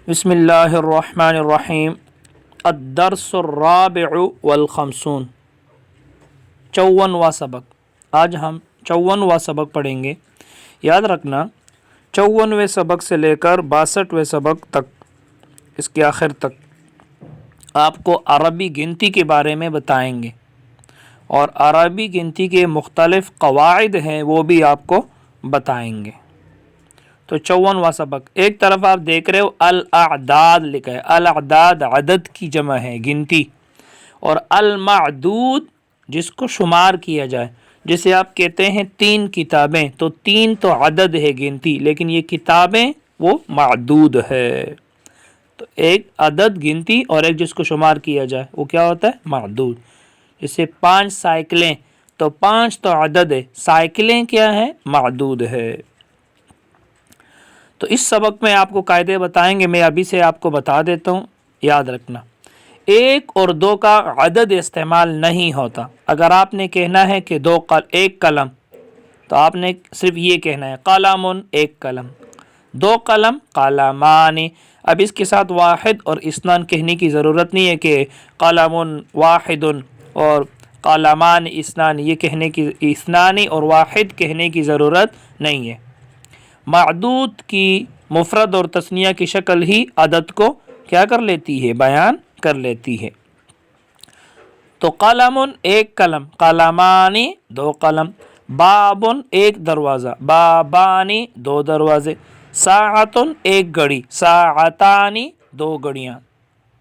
بسم اللہ الرحمن الرحیم الدرس الرابع والخمسون 54واں سبق۔ آج ہم 54واں سبق پڑھیں گے۔ یاد رکھنا 54ویں سبق سے لے کر 62ویں سبق تک، اس کے آخر تک آپ کو عربی گنتی کے بارے میں بتائیں گے، اور عربی گنتی کے مختلف قواعد ہیں وہ بھی آپ کو بتائیں گے۔ تو 54واں سبق، ایک طرف آپ دیکھ رہے ہو الاعداد لکھا ہے۔ الاعداد عدد کی جمع ہے، گنتی، اور المعدود جس کو شمار کیا جائے، جسے آپ کہتے ہیں 3 کتابیں، تو 3 تو عدد ہے گنتی، لیکن یہ کتابیں وہ معدود ہے۔ تو ایک عدد گنتی اور ایک جس کو شمار کیا جائے وہ کیا ہوتا ہے؟ معدود۔ جیسے 5 سائیکلیں، تو 5 تو عدد ہے، سائیکلیں کیا ہے؟ معدود ہے۔ تو اس سبق میں آپ کو قاعدے بتائیں گے، میں ابھی سے آپ کو بتا دیتا ہوں، یاد رکھنا۔ 1 اور 2 کا عدد استعمال نہیں ہوتا۔ اگر آپ نے کہنا ہے کہ 1 قلم، تو آپ نے صرف یہ کہنا ہے قلم 1 قلم، 2 قلم قلمان۔ اب اس کے ساتھ واحد اور اثنان کہنے کی ضرورت نہیں ہے کہ قلم واحد اور قلمان اثنان، یہ کہنے کی اثنان اور واحد کہنے کی ضرورت نہیں ہے۔ معدود کی مفرد اور تثنیہ کی شکل ہی عدد کو کیا کر لیتی ہے؟ بیان کر لیتی ہے۔ تو قلم 1 قلم، قلمان 2 قلم، باب 1 دروازہ، بابان 2 دروازے، ساعت 1 گھڑی، ساعتان 2 گھڑیاں۔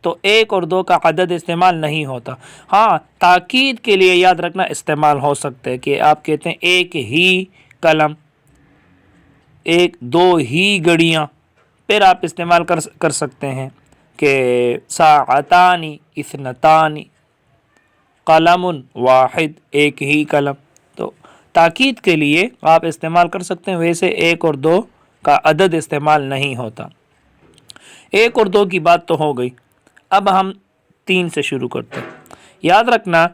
تو 1 اور 2 کا عدد استعمال نہیں ہوتا۔ ہاں، تاکید کے لیے یاد رکھنا استعمال ہو سکتا ہے کہ آپ کہتے ہیں 1 ہی قلم، 2 ہی گھڑیاں، پھر آپ استعمال کر سکتے ہیں کہ ساعتان اثنتان، قلم واحد، 1 ہی قلم۔ تو تاکید کے لیے آپ استعمال کر سکتے ہیں، ویسے 1 اور 2 کا عدد استعمال نہیں ہوتا۔ 1 اور 2 کی بات تو ہو گئی، اب ہم 3 سے شروع کرتے ہیں۔ یاد رکھنا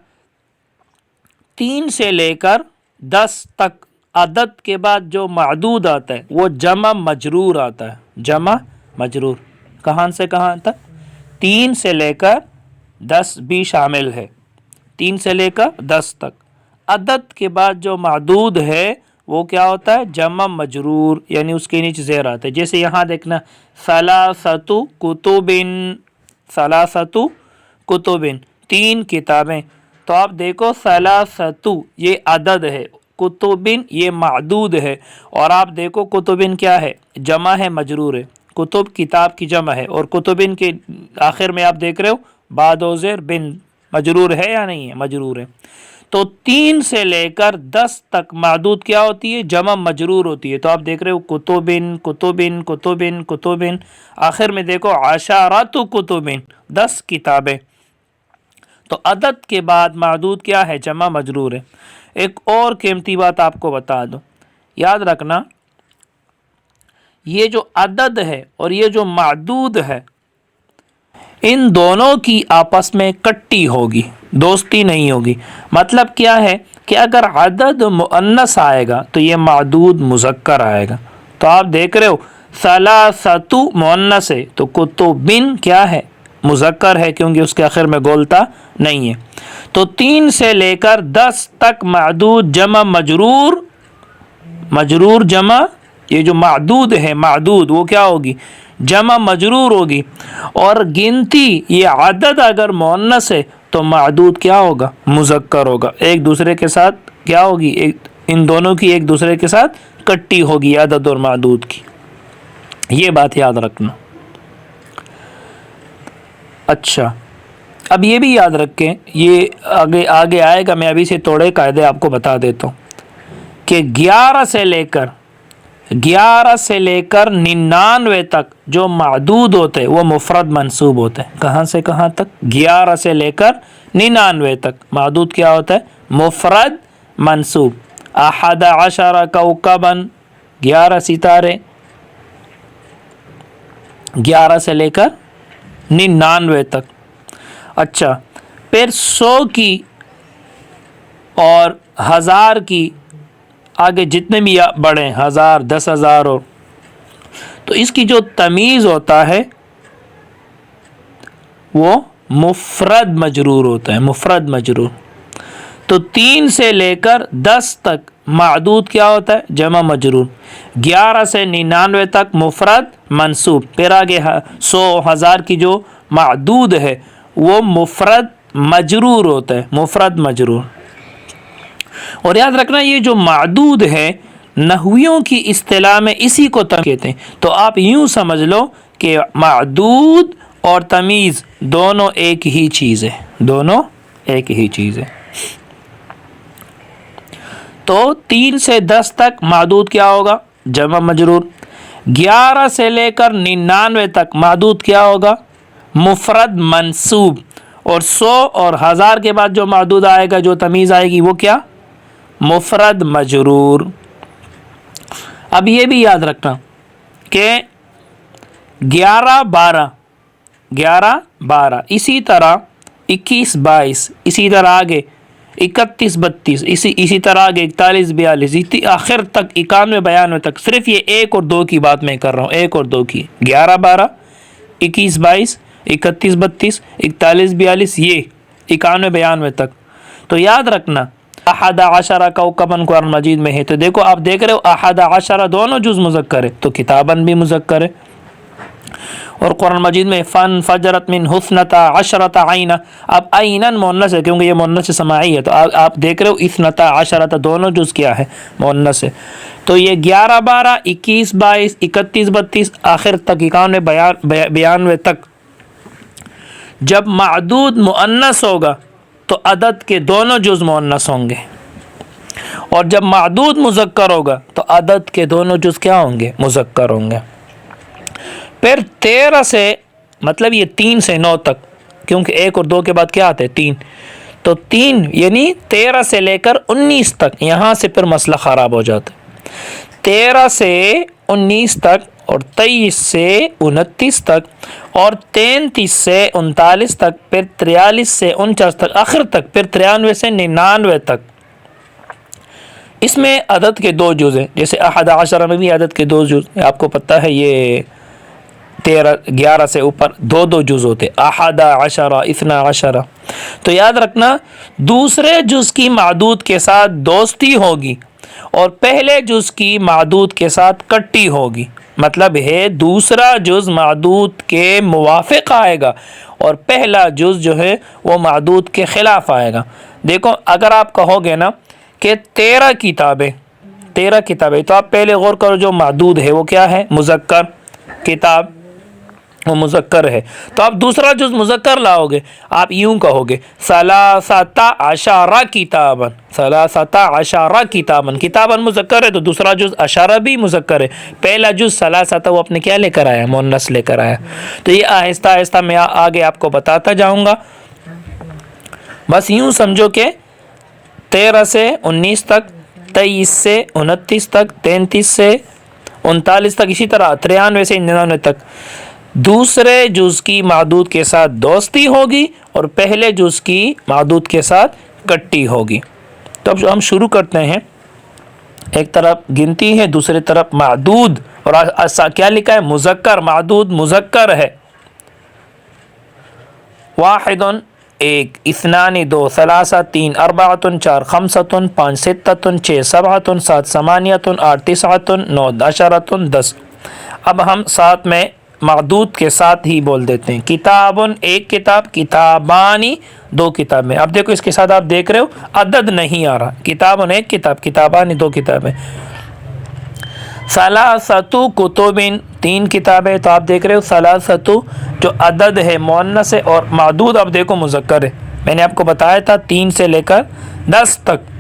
3 سے لے کر 10 تک عدد کے بعد جو معدود آتا ہے وہ جمع مجرور آتا ہے۔ جمع مجرور کہاں سے کہاں تک؟ 3 سے لے کر 10 بھی شامل ہے، 3 سے لے کر 10 تک عدد کے بعد جو معدود ہے وہ کیا ہوتا ہے؟ جمع مجرور، یعنی اس کے نیچے زیر آتا ہے۔ جیسے یہاں دیکھنا ثلاثۃ کتب، ثلاثۃ کتب 3 کتابیں، تو آپ دیکھو ثلاثۃ یہ عدد ہے، کتبن یہ معدود ہے، اور آپ دیکھو کتبن کیا ہے؟ جمع ہے، مجرور ہے۔ کتب کتاب کی جمع ہے، اور کتبن کے آخر میں آپ دیکھ رہے ہو بعد و زیر بن، مجرور ہے یا نہیں ہے؟ مجرور ہے۔ تو 3 سے لے کر 10 تک معدود کیا ہوتی ہے؟ جمع مجرور ہوتی ہے۔ تو آپ دیکھ رہے ہو کتبن کتبن کتبن کتبن، آخر میں دیکھو عشرۃ کتبن 10 کتابیں۔ تو عدد کے بعد معدود کیا ہے؟ جمع مجرور ہے۔ ایک اور قیمتی بات آپ کو بتا دوں، یاد رکھنا یہ جو عدد ہے اور یہ جو معدود ہے، ان دونوں کی آپس میں کٹی ہوگی، دوستی نہیں ہوگی۔ مطلب کیا ہے کہ اگر عدد مؤنث آئے گا تو یہ معدود مذکر آئے گا۔ تو آپ دیکھ رہے ہو ثلاثۃ مؤنث ہے، تو کتبن کیا ہے؟ مذکر ہے، کیونکہ اس کے آخر میں گولتا نہیں ہے۔ تو 3 سے لے کر 10 تک معدود جمع مجرور، مجرور جمع، یہ جو معدود ہے معدود وہ کیا ہوگی؟ جمع مجرور ہوگی۔ اور گنتی یہ عدد اگر مؤنث ہے تو معدود کیا ہوگا؟ مذکر ہوگا۔ ایک دوسرے کے ساتھ کیا ہوگی؟ ان دونوں کی ایک دوسرے کے ساتھ کٹی ہوگی، عدد اور معدود کی، یہ بات یاد رکھنا۔ اچھا، اب یہ بھی یاد رکھیں، یہ آگے آئے گا، میں ابھی سے تھوڑے قاعدے آپ کو بتا دیتا ہوں کہ 11 سے لے کر 99 تک جو معدود ہوتے ہیں وہ مفرد منصوب ہوتے ہیں۔ کہاں سے کہاں تک؟ 11 سے لے کر 99 تک معدود کیا ہوتا ہے؟ مفرد منصوب۔ 11 کوكبا 11 ستارے، 11 سے لے کر 99 تک۔ اچھا، پھر 100 کی اور 1000 کی آگے جتنے بھی بڑھیں، 1000 10,000 اور، تو اس کی جو تمیز ہوتا ہے وہ مفرد مجرور ہوتا ہے، مفرد مجرور. تو 3 سے لے کر 10 تک معدود کیا ہوتا ہے؟ جمع مجرور. 11 سے 99 تک مفرد منصوب. پھر آگے 100 1000 کی جو معدود ہے وہ مفرد مجرور ہوتا ہے، مفرد مجرور. اور یاد رکھنا یہ جو معدود ہے نحویوں کی اصطلاح میں اسی کو کہتے ہیں. تو آپ یوں سمجھ لو کہ معدود اور تمیز دونوں ایک ہی چیز ہے، دونوں ایک ہی چیز ہے. تو 3 سے 10 تک معدود کیا ہوگا؟ جمع مجرور. 11 سے لے کر 99 تک معدود کیا ہوگا؟ مفرد منصوب. اور 100 اور 1000 کے بعد جو معدود آئے گا، جو تمیز آئے گی، وہ کیا؟ مفرد مجرور. اب یہ بھی یاد رکھنا کہ 11 12 اسی طرح 21 22 اسی طرح آگے 31 32 اسی طرح آگے 41 42 آخر تک 91 92 تک. صرف یہ 1 اور 2 کی بات میں کر رہا ہوں، 1 اور 2 کی. 11 12 21 22 31 32 41 42 یہ 91 92 تک. تو یاد رکھنا 11 کوكبا قرآن مجید میں ہے. تو دیکھو آپ دیکھ رہے ہو 11 دونوں جز مذکر ہے، تو کتاباً بھی مذکر ہے. اور قرآن مجید میں فن فجرت من حسنتا عشرت عینا. اب عیناً مؤنث ہے کیونکہ یہ مؤنث سماعی ہے. تو آپ دیکھ رہے ہو اثنتا عشرت دونوں جز کیا ہے؟ مؤنث ہے. تو یہ 11 12 21 22 31 32 آخر تک 91 92 تک جب معدود مؤنث ہوگا تو عدد کے دونوں جز مؤنث ہوں گے، اور جب معدود مذکر ہوگا تو عدد کے دونوں جز کیا ہوں گے؟ مذکر ہوں گے. پھر 13 سے مطلب یہ 3 سے 9 تک، کیونکہ 1 اور 2 کے بعد کیا آتے ہیں؟ 3. تو 3 یعنی 13 سے لے کر 19 تک، یہاں سے پھر مسئلہ خراب ہو جاتا ہے. 13 سے 19 تک اور 23 سے 29 تک اور 33 سے 39 تک، پھر 43 سے 49 تک، آخر تک پھر 93 سے 99 تک. اس میں عدد کے 2 جز ہیں. جیسے 11 میں بھی عدد کے 2 جز، آپ کو پتہ ہے یہ 11 سے اوپر 2 جز ہوتے، 11 12. تو یاد رکھنا دوسرے جز کی معدود کے ساتھ دوستی ہوگی اور پہلے جز کی معدود کے ساتھ کٹی ہوگی. مطلب ہے دوسرا جز معدود کے موافق آئے گا اور پہلا جز جو ہے وہ معدود کے خلاف آئے گا. دیکھو اگر آپ کہو گے نا کہ 13 کتابیں، تو آپ پہلے غور کرو جو معدود ہے وہ کیا ہے؟ مذکر. کتاب وہ مذکر ہے، تو آپ دوسرا جز مذکر لاؤ گے. آپ یوں کہو گے 13 کتاباً، 13 کتاباً. کتاباً مذکر ہے تو دوسرا جز اشارہ بھی مذکر ہے. پہلا جز 13 وہ اپنے کیا لے کر آیا؟ مؤنث لے کر آیا. تو یہ آہستہ آہستہ میں آگے آپ کو بتاتا جاؤں گا. بس یوں سمجھو کہ 13 سے 19 تک، 23 سے 29 تک، 33 سے 39 تک، اسی طرح 93 سے 99 تک دوسرے جز کی معدود کے ساتھ دوستی ہوگی اور پہلے جز کی معدود کے ساتھ کٹی ہوگی. تو اب ہم شروع کرتے ہیں. ایک طرف گنتی ہے، دوسری طرف معدود، اور کیا لکھا ہے؟ مذکر. معدود مذکر ہے. 1 1 2 2 3 3 4 4 5 5 6 6 7 7 8 9 9 10 10. اب ہم ساتھ میں معدود کے ساتھ ہی بول دیتے ہیں. کتابن 1 کتاب، کتابانی 2 کتابیں. اب دیکھو اس کے ساتھ آپ دیکھ رہے ہو عدد نہیں آ رہا. کتابن 1 کتاب، کتابانی 2 کتابیں. 3 کتبن 3 کتابیں. تو آپ دیکھ رہے ہو 3 جو عدد ہے مؤنث ہے اور معدود اب دیکھو مذکر ہے. میں نے آپ کو بتایا تھا 3 سے لے کر 10 تک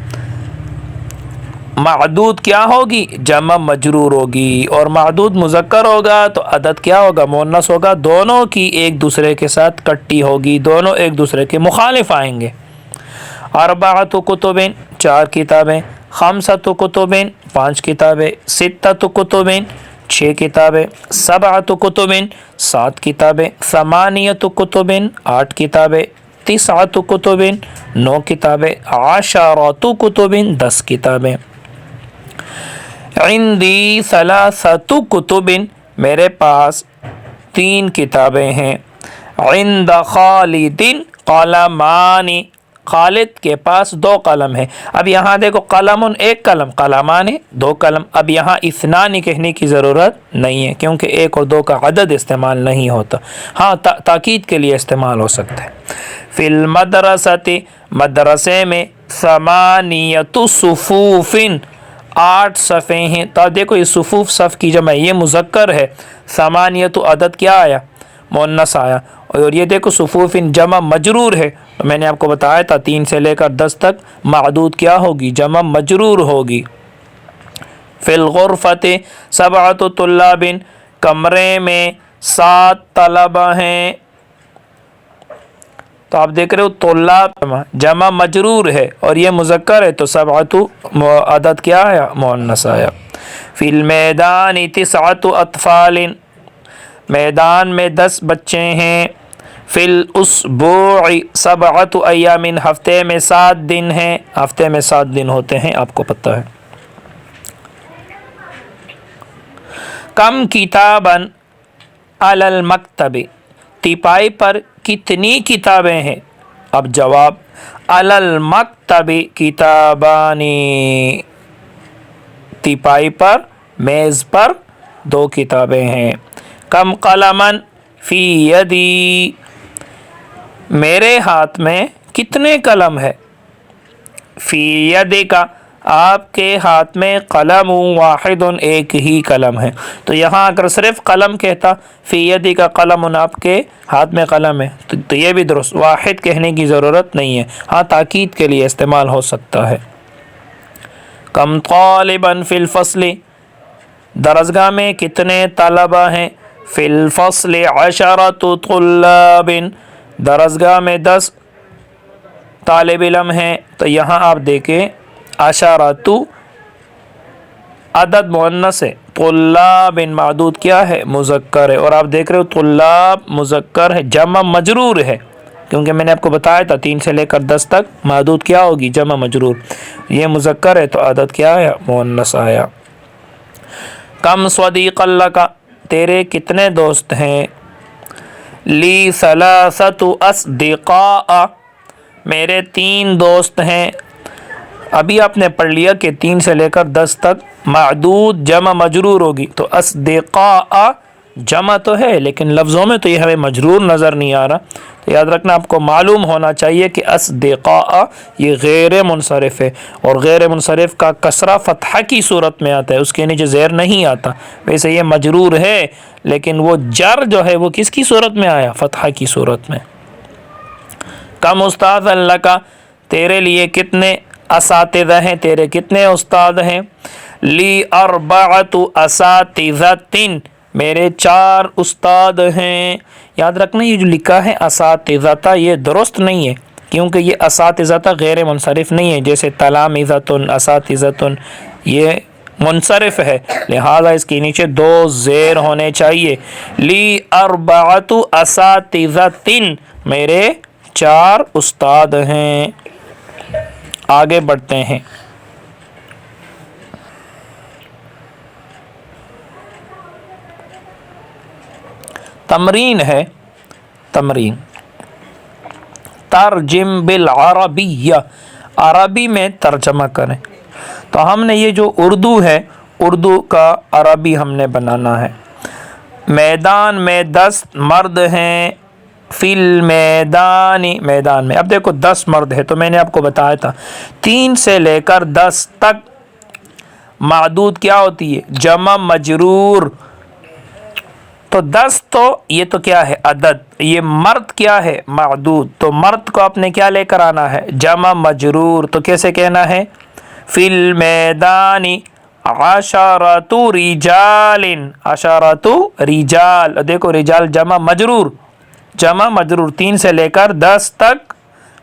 معدود کیا ہوگی؟ جمع مجرور ہوگی. اور معدود مذکر ہوگا تو عدد کیا ہوگا؟ مؤنث ہوگا. دونوں کی ایک دوسرے کے ساتھ کٹی ہوگی، دونوں ایک دوسرے کے مخالف آئیں گے. 4 کتبین 4 کتابیں. 5 کتبین 5 کتابیں. 6 کتبین 6 کتابیں. 7 کتبین 7 کتابیں. 8 کتبین 8 کتابیں. 9 کتبین 9 کتابیں. 10 کتبین 10 کتابیں. عندی 3 کتب، میرے پاس 3 کتابیں ہیں. عند خالد قلمان، خالد کے پاس 2 قلم ہے۔ اب یہاں دیکھو قلم 1 قلم، قلمان 2 قلم۔ اب یہاں اثنان کہنے کی ضرورت نہیں ہے کیونکہ 1 اور 2 کا عدد استعمال نہیں ہوتا، ہاں تاکید کے لیے استعمال ہو سکتا ہے۔ فی المدرسۃ، مدرسے میں، 8 صفوف، 8 صفیں ہیں۔ تو دیکھو یہ صفوف صف کی جمع، یہ مذکر ہے، 8 عدد کیا آیا؟ مؤنث آیا۔ اور یہ دیکھو صفوف جمع مجرور ہے، تو میں نے آپ کو بتایا تھا 3 سے لے کر 10 تک معدود کیا ہوگی؟ جمع مجرور ہوگی۔ فی الغرفۃ 7 طلاب، کمرے میں 7 طلبہ ہیں۔ تو آپ دیکھ رہے ہو طلاب جمع مجرور ہے اور یہ مذکر ہے، تو 7 عدد کیا آیا؟ مؤنث آیا۔ فی المیدان 9 اطفال، میدان میں 10 بچے ہیں۔ فی الاسبوع 7 ایام، ہفتے میں 7 دن ہیں، ہفتے میں 7 دن ہوتے ہیں، آپ کو پتہ ہے۔ کم کتابا علی المکتب، تیپائی پر کتنی کتابیں ہیں؟ اب جواب علی المکتب کتابانی، تیپائی پر، میز پر 2 کتابیں ہیں۔ کم قلما فی یدی، میرے ہاتھ میں کتنے قلم ہے؟ فی یدک، آپ کے ہاتھ میں، قلم واحد، 1 ہی قلم ہے۔ تو یہاں اگر صرف قلم کہتا فی یدک قلم، آپ کے ہاتھ میں قلم ہے، تو یہ بھی درست، واحد کہنے کی ضرورت نہیں ہے، ہاں تاکید کے لیے استعمال ہو سکتا ہے۔ کم طالبا فی الفصل، درسگاہ میں کتنے طلبہ ہیں؟ فی الفصل 10 طلاب، درسگاہ میں 10 طالب علم ہیں۔ تو یہاں آپ دیکھیں 10 عدد مؤنث ہے، طلاب معدود کیا ہے؟ مذکر ہے، اور آپ دیکھ رہے ہو طلاب مذکر ہے، جمع مجرور ہے، کیونکہ میں نے آپ کو بتایا تھا 3 سے لے کر 10 تک معدود کیا ہوگی؟ جمع مجرور۔ یہ مذکر ہے تو عدد کیا آیا؟ مؤنث آیا۔ کم صدیق لک، تیرے کتنے دوست ہیں؟ لی 3 اصدقاء، میرے 3 دوست ہیں۔ ابھی آپ نے پڑھ لیا کہ 3 سے لے کر 10 تک معدود جمع مجرور ہوگی، تو اصدقاء جمع تو ہے لیکن لفظوں میں تو یہ ہمیں مجرور نظر نہیں آ رہا، تو یاد رکھنا آپ کو معلوم ہونا چاہیے کہ اصدقاء یہ غیر منصرف ہے، اور غیر منصرف کا کسرہ فتحہ کی صورت میں آتا ہے، اس کے نیچے زیر نہیں آتا۔ ویسے یہ مجرور ہے لیکن وہ جر جو ہے وہ کس کی صورت میں آیا؟ فتحہ کی صورت میں۔ کم استاد لک، تیرے لیے کتنے اساتذہ ہیں؟ تیرے کتنے استاد ہیں؟ لی 4 اساتذۃ، میرے 4 استاد ہیں۔ یاد رکھنا یہ جو لکھا ہے اساتذہ یہ درست نہیں ہے، کیونکہ یہ اساتذہ غیر منصرف نہیں ہے، جیسے تلامذۃ، اساتذۃ یہ منصرف ہے، لہذا اس کے نیچے 2 زیر ہونے چاہیے۔ لی 4 اساتذۃ، میرے 4 استاد ہیں۔ آگے بڑھتے ہیں۔ تمرین ہے، تمرین ترجم بالعربیہ، عربی میں ترجمہ کریں۔ تو ہم نے یہ جو اردو ہے، اردو کا عربی ہم نے بنانا ہے۔ میدان میں 10 مرد ہیں، فی المیدان، میدان میں۔ اب دیکھو 10 مرد ہے تو میں نے آپ کو بتایا تھا 3 سے لے کر 10 تک معدود کیا ہوتی ہے؟ جمع مجرور۔ تو 10 تو یہ تو کیا ہے؟ عدد۔ یہ مرد کیا ہے؟ معدود۔ تو مرد کو آپ نے کیا لے کر آنا ہے؟ جمع مجرور۔ تو کیسے کہنا ہے؟ فی المیدان 10 رجال، 10 رجال۔ دیکھو رجال جمع مجرور، جمع مجرور، 3 سے لے کر 10 تک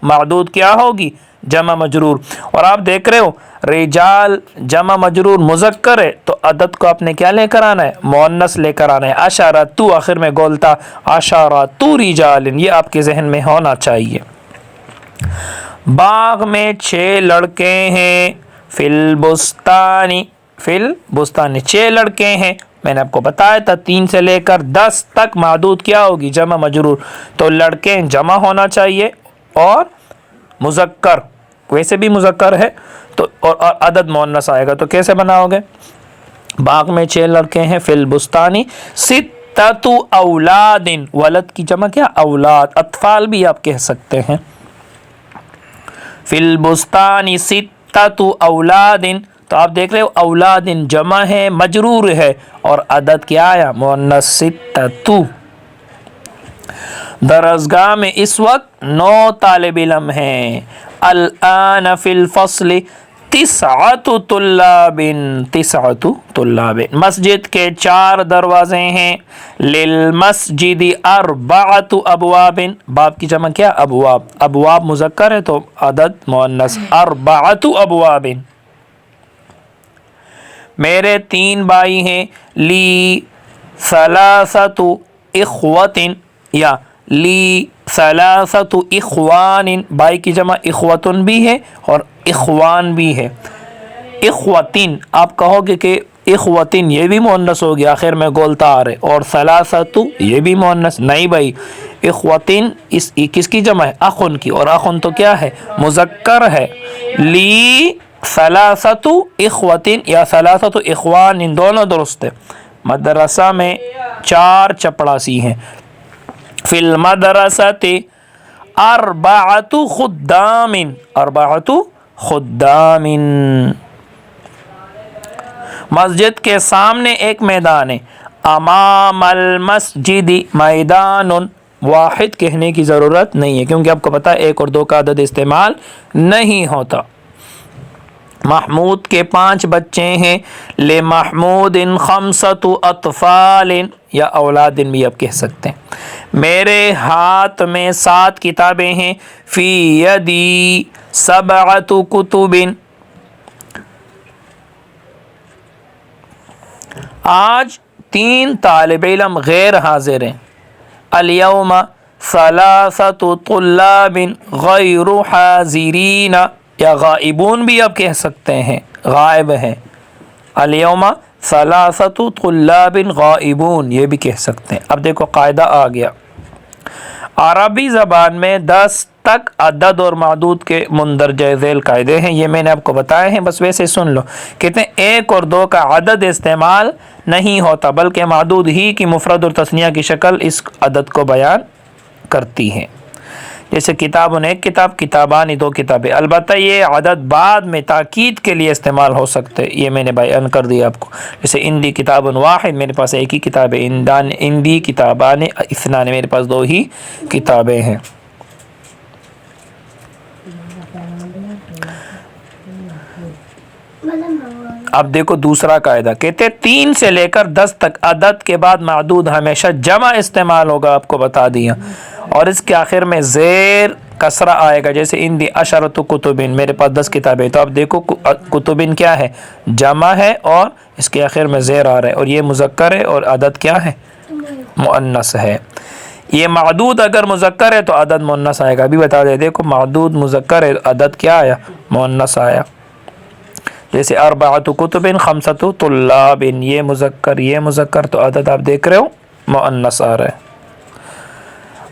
معدود کیا ہوگی؟ جمع مجرور۔ اور آپ دیکھ رہے ہو رجال جمع مجرور مذکر ہے تو عدد کو آپ نے کیا لے کر آنا ہے؟ مؤنث لے کر آنا ہے۔ 10 آخر میں گولتا، 10 رجال، یہ آپ کے ذہن میں ہونا چاہیے۔ باغ میں 6 لڑکے ہیں، فی البستان، فی البستان 6 لڑکے ہیں، میں نے آپ کو بتایا تھا 3 سے لے کر 10 تک معدود کیا ہوگی؟ جمع مجرور. تو لڑکے جمع ہونا چاہیے اور مذکر ویسے بھی مذکر ہے تو اور عدد مؤنث آئے گا. تو کیسے بناؤ گے؟ باغ میں 6 لڑکے ہیں. فی البستانی ستۃ اولاد. ولد کی جمع کیا؟ اولاد. اطفال بھی آپ کہہ سکتے ہیں. فی البستانی ستۃ اولاد. تو آپ دیکھ رہے ہو اولاد جمع ہے مجرور ہے اور عدد کیا آیا؟ مؤنث ستۃ. درسگاہ میں اس وقت 9 طالب علم ہیں. الآن فی الفصل 9 طلاب. 9 طلاب. مسجد کے 4 دروازے ہیں. للمسجد 4 ابواب. باب کی جمع کیا؟ ابواب. ابواب مذکر ہے تو عدد مؤنث 4 ابواب. میرے 3 بھائی ہیں. لی 3 اخوۃ یا لی 3 اخوان. بھائی کی جمع اخوتن بھی ہے اور اخوان بھی ہے. اخوتن آپ کہو گے کہ اخوتن یہ بھی مؤنث ہو گیا، آخر میں گولتا آ رہے. اور 3 یہ بھی مؤنث نہیں بھائی. اخوتن اس کس کی جمع ہے؟ اخن کی. اور اخن تو کیا ہے؟ مذکر ہے. لی 3 اخوتن یا 3 اخوان ان دونوں درست ہے. مدرسہ میں 4 چپڑاسی ہیں. فی المدرسۃ 4 خدام. 4 خدام. مسجد کے سامنے ایک میدان ہے. امام المسجد میدان. واحد کہنے کی ضرورت نہیں ہے کیونکہ آپ کو پتا ہے 1 اور 2 کا عدد استعمال نہیں ہوتا. محمود کے 5 بچے ہیں. لمحمود 5 اطفال یا اولاد بھی آپ کہہ سکتے ہیں. میرے ہاتھ میں 7 کتابیں ہیں. فی یدی 7 کتب. آج 3 طالب علم غیر حاضر ہیں. الیوم 3 طلاب غیر حاضرین یا غائبون بھی آپ کہہ سکتے ہیں، غائب ہیں. الیوم 3 طلاب غائبون یہ بھی کہہ سکتے ہیں. اب دیکھو قاعدہ آ گیا. عربی زبان میں 10 تک عدد اور معدود کے مندرجہ ذیل قاعدے ہیں. یہ میں نے آپ کو بتائے ہیں، بس ویسے سن لو. کہتے ہیں 1 اور 2 کا عدد استعمال نہیں ہوتا بلکہ معدود ہی کی مفرد اور تثنیہ کی شکل اس عدد کو بیان کرتی ہے. جیسے کتابن 1 کتاب، کتابان 2 کتابیں. البتہ یہ عدد بعد میں تاکید کے لیے استعمال ہو سکتے، یہ میں نے بیان کر دیا آپ کو. جیسے اندی کتابن واحد، میرے پاس 1 ہی کتاب ہے. اندی کتابان اثنان، میرے پاس 2 ہی کتابیں ہیں. اب دیکھو دوسرا قاعدہ. کہتے 3 سے لے کر 10 تک عدد کے بعد معدود ہمیشہ جمع استعمال ہوگا، آپ کو بتا دیا. اور اس کے آخر میں زیر کسرہ آئے گا. جیسے اندی 10 کتبین، میرے پاس 10 کتابیں. تو اب دیکھو کتبین کیا ہے؟ جمع ہے اور اس کے آخر میں زیر آ رہا ہے اور یہ مذکر ہے اور عدد کیا ہے؟ مؤنث ہے. یہ معدود اگر مذکر ہے تو عدد مؤنث آئے گا. ابھی بتا دے. دیکھو معدود مذکر ہے، عدد کیا آیا؟ مؤنث آیا. جیسے 4 کتب 5 طلاب، یہ مذکر تو عدد آپ دیکھ رہے ہو مؤنث آ رہا ہے.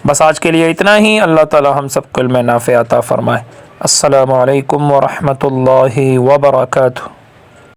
بس آج کے لیے اتنا ہی. اللہ تعالی ہم سب کو علم نافع عطا فرمائے. السلام علیکم ورحمۃ اللہ وبرکاتہ.